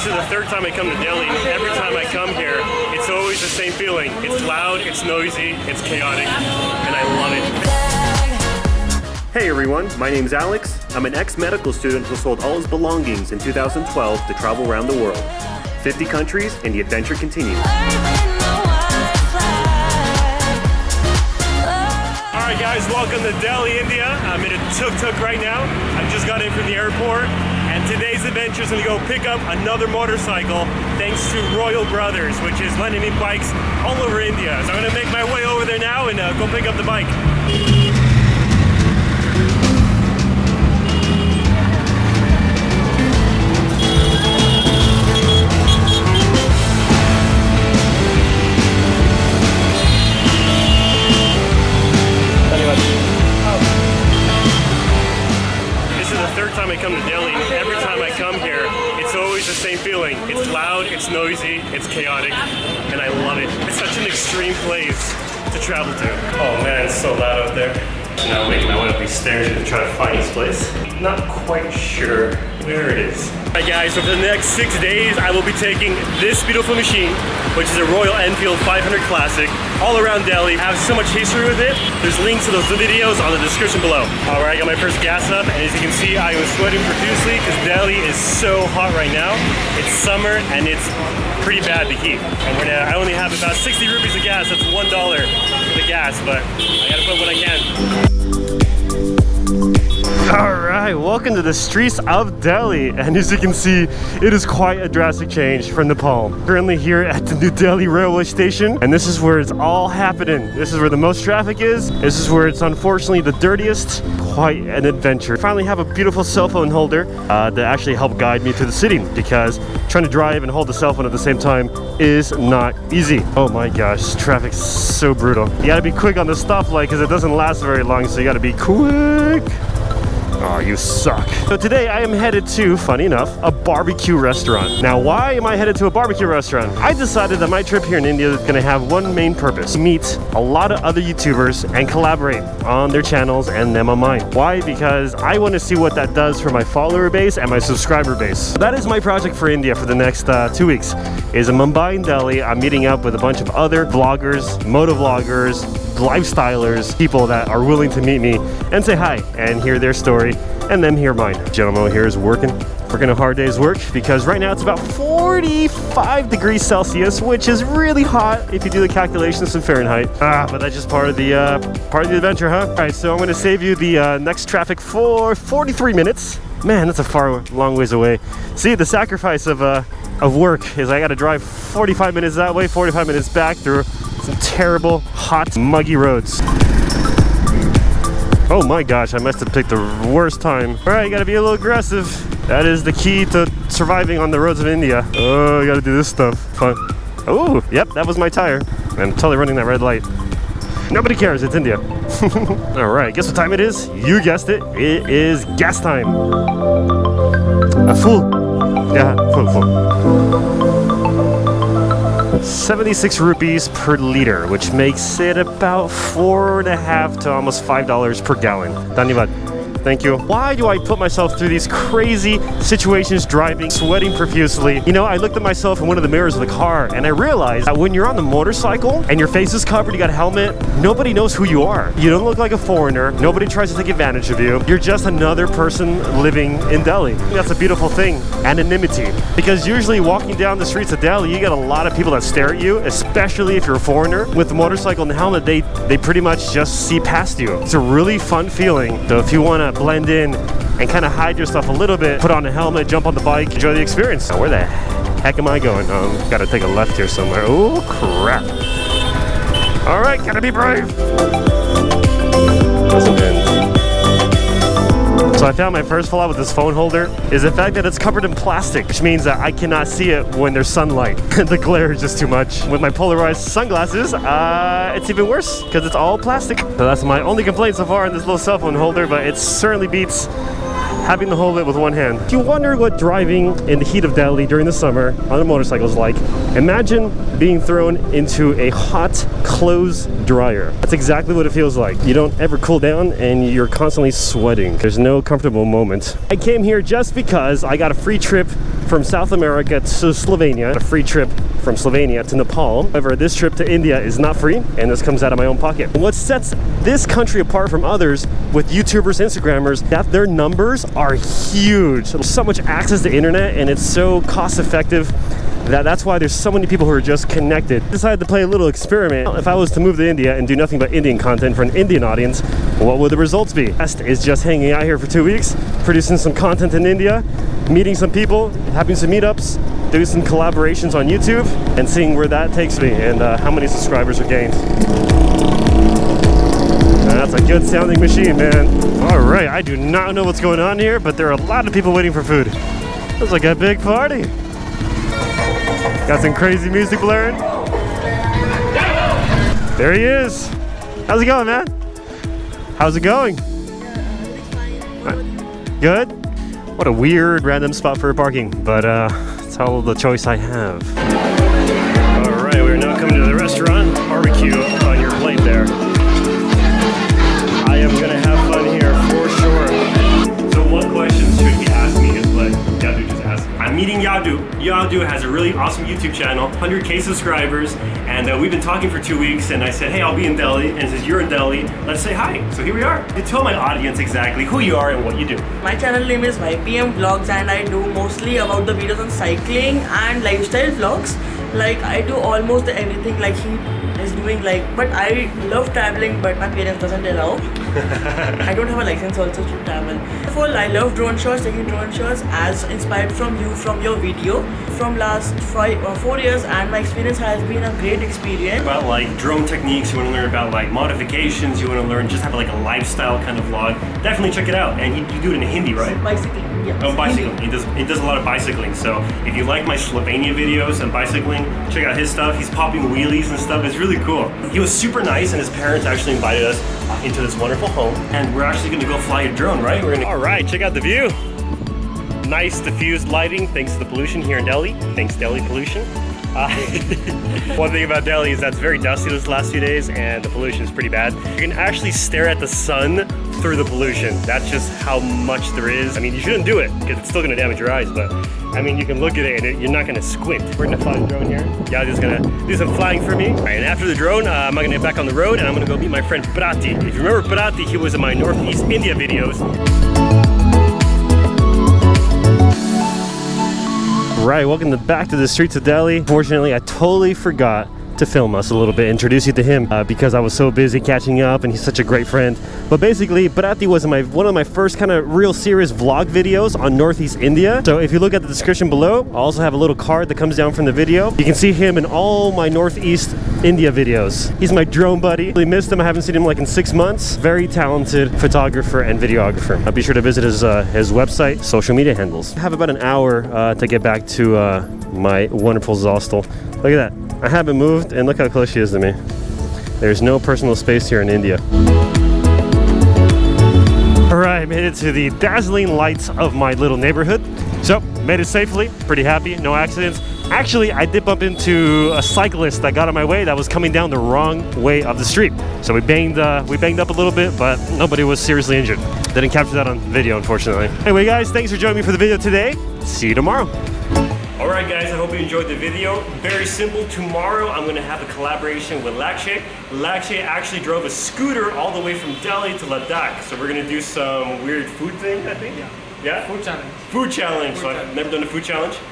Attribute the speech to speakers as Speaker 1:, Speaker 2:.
Speaker 1: This is the third time I come to Delhi, and every time I come here, it's always the same feeling. It's loud, it's noisy, it's chaotic, and I love it. Hey everyone, my name's Alex. I'm an ex-medical student who sold all his belongings in 2012 to travel around the world. 50 countries, and the adventure continues. Alright guys, welcome to Delhi, India. I'm in a tuk-tuk right now. I just got in from the airport. And today's adventure is going to go pick up another motorcycle thanks to Royal Brothers, which is lending me bikes all over India. So I'm going to make my way over there now and go pick up the bike. Time I come to Delhi, and every time I come here, it's always the same feeling. It's loud, it's noisy, it's chaotic, and I love it. It's such an extreme place to travel to. Oh man, it's so loud out there. Now making my way up these stairs to try to find this place. Not quite sure where it is. Alright guys, so for the next 6 days, I will be taking this beautiful machine, which is a Royal Enfield 500 Classic, all around Delhi. I have so much history with it. There's links to those videos on the description below. Alright, I got my first gas up, and as you can see, I was sweating profusely because Delhi is so hot right now. It's summer, and it's pretty bad, the heat. And I only have about 60 rupees of gas. That's $1 for the gas, but I gotta put what I can. Alright, welcome to the streets of Delhi, and as you can see, it is quite a drastic change from Nepal. Currently here at the New Delhi railway station, and this is where it's all happening. This is where the most traffic is. This is where it's unfortunately the dirtiest. Quite an adventure. I finally have a beautiful cell phone holder that actually helped guide me through the city, because trying to drive and hold the cell phone at the same time is not easy. Oh my gosh, traffic's so brutal. You gotta be quick on the stoplight because it doesn't last very long, so you gotta be quick. Oh, you suck. So today I am headed to, funny enough, a barbecue restaurant. Now, why am I headed to a barbecue restaurant? I decided that my trip here in India is going to have one main purpose: meet a lot of other YouTubers and collaborate on their channels and them on mine. Why? Because I want to see what that does for my follower base and my subscriber base. So that is my project for India for the next 2 weeks. Is in Mumbai and Delhi. I'm meeting up with a bunch of other vloggers, motovloggers, lifestylers, people that are willing to meet me and say hi and hear their story and them hear mine. Gentleman here is working a hard day's work, because right now it's about 45 degrees Celsius, which is really hot if you do the calculations in Fahrenheit. But that's just part of the adventure, huh? All right, so I'm going to save you the next traffic for 43 minutes. Man, that's a long ways away. See, the sacrifice of work is I got to drive 45 minutes that way, 45 minutes back through some terrible, hot, muggy roads. Oh my gosh, I must have picked the worst time. All right, you gotta be a little aggressive. That is the key to surviving on the roads of India. Oh, you gotta do this stuff. Fun. Oh, yep, that was my tire. I'm totally running that red light. Nobody cares, it's India. All right, guess what time it is? You guessed it. It is gas time. Full. Yeah, full. 76 rupees per liter, which makes it about $4.5 to almost $5 per gallon. Dhanyavad. Thank you. Why do I put myself through these crazy situations driving, sweating profusely? You know, I looked at myself in one of the mirrors of the car and I realized that when you're on the motorcycle and your face is covered, you got a helmet, nobody knows who you are. You don't look like a foreigner. Nobody tries to take advantage of you. You're just another person living in Delhi. That's a beautiful thing. Anonymity. Because usually walking down the streets of Delhi, you got a lot of people that stare at you, especially if you're a foreigner. With the motorcycle and the helmet, they pretty much just see past you. It's a really fun feeling. So if you want to blend in and kind of hide yourself a little bit, put on a helmet, jump on the bike, enjoy the experience. Now, where the heck am I going? Gotta take a left here somewhere. Oh crap. All right, gotta be brave. Doesn't end. So I found my first flaw with this phone holder is the fact that it's covered in plastic, which means that I cannot see it when there's sunlight. The glare is just too much. With my polarized sunglasses, it's even worse because it's all plastic. So that's my only complaint so far on this little cell phone holder, but it certainly beats having to hold it with one hand. If you wonder what driving in the heat of Delhi during the summer on a motorcycle is like, imagine being thrown into a hot clothes dryer. That's exactly what it feels like. You don't ever cool down and you're constantly sweating. There's no comfortable moment. I came here just because I got a free trip from South America to Slovenia, a free trip from Slovenia to Nepal. However, this trip to India is not free, and this comes out of my own pocket. What sets this country apart from others with YouTubers, Instagrammers, that their numbers are huge. There's so much access to the internet, and it's so cost effective. That's why there's so many people who are just connected. I decided to play a little experiment. If I was to move to India and do nothing but Indian content for an Indian audience, what would the results be? Best is just hanging out here for 2 weeks, producing some content in India, meeting some people, having some meetups, doing some collaborations on YouTube, and seeing where that takes me and how many subscribers are gained. That's a good sounding machine, man. All right, I do not know what's going on here, but there are a lot of people waiting for food. It's like a big party. Got some crazy music blaring. There he is. How's it going, man? How's it going? Good? What a weird random spot for parking, but it's all the choice I have. All right, we're now coming to the restaurant. Barbecue on your plate there. I am gonna have fun here for sure. So what questions should be asked me is what Yadu just asked me. I'm meeting Yadu. Yadu has a really awesome YouTube channel, 100K subscribers, and we've been talking for 2 weeks, and I said, hey, I'll be in Delhi, and he says, you're in Delhi, let's say hi. So here we are. You tell my audience exactly who you are and what you do.
Speaker 2: My channel name is YPM VLogs, and I do mostly about the videos on cycling and lifestyle vlogs. Like, I do almost anything like he is doing, like, but I love traveling, but my parents doesn't allow. I don't have a license also to travel. First of all, I love drone shots, taking drone shots as inspired from you, from your video, from last 4 years, and my experience has been a great experience.
Speaker 1: About like drone techniques, you want to learn about like modifications, you want to learn just have like a lifestyle kind of vlog, definitely check it out. And you do it in Hindi, right?
Speaker 2: Bicycling, yeah.
Speaker 1: Oh, bicycling. He does a lot of bicycling. So if you like my Slovenia videos and bicycling, check out his stuff. He's popping wheelies and stuff. It's really cool. He was super nice, and his parents actually invited us into this wonderful home, and we're actually going to go fly a drone, right? All right, check out the view. Nice diffused lighting, thanks to the pollution here in Delhi. Thanks, Delhi pollution. One thing about Delhi is that it's very dusty this last few days, and the pollution is pretty bad. You can actually stare at the sun through the pollution. That's just how much there is. I mean, you shouldn't do it because it's still going to damage your eyes, but I mean, you can look at it and you're not going to squint. We're going to fly the drone here. Yadu's going to do some flying for me. All right, and after the drone, I'm going to get back on the road, and I'm going to go meet my friend Prati. If you remember Prati, he was in my Northeast India videos. Right, welcome back to the streets of Delhi. Fortunately, I totally forgot to film us a little bit, introduce you to him because I was so busy catching up, and he's such a great friend. But basically, Prati was one of my first kind of real serious vlog videos on Northeast India. So if you look at the description below, I also have a little card that comes down from the video. You can see him in all my Northeast India videos. He's my drone buddy. Really missed him. I haven't seen him like in 6 months. Very talented photographer and videographer. Be sure to visit his website, social media handles. I have about an hour to get back to my wonderful Zostal. Look at that. I haven't moved, and look how close she is to me. There's no personal space here in India. All right, made it to the dazzling lights of my little neighborhood. So, made it safely, pretty happy, no accidents. Actually, I did bump into a cyclist that got on my way that was coming down the wrong way of the street. So we banged up a little bit, but nobody was seriously injured. Didn't capture that on video, unfortunately. Anyway, guys, thanks for joining me for the video today. See you tomorrow. Alright guys, I hope you enjoyed the video. Very simple. Tomorrow I'm going to have a collaboration with Lakshay. Lakshay actually drove a scooter all the way from Delhi to Ladakh. So we're going to do some weird food thing, I think. Yeah?
Speaker 3: Food challenge.
Speaker 1: Food challenge. So I've never done a food challenge.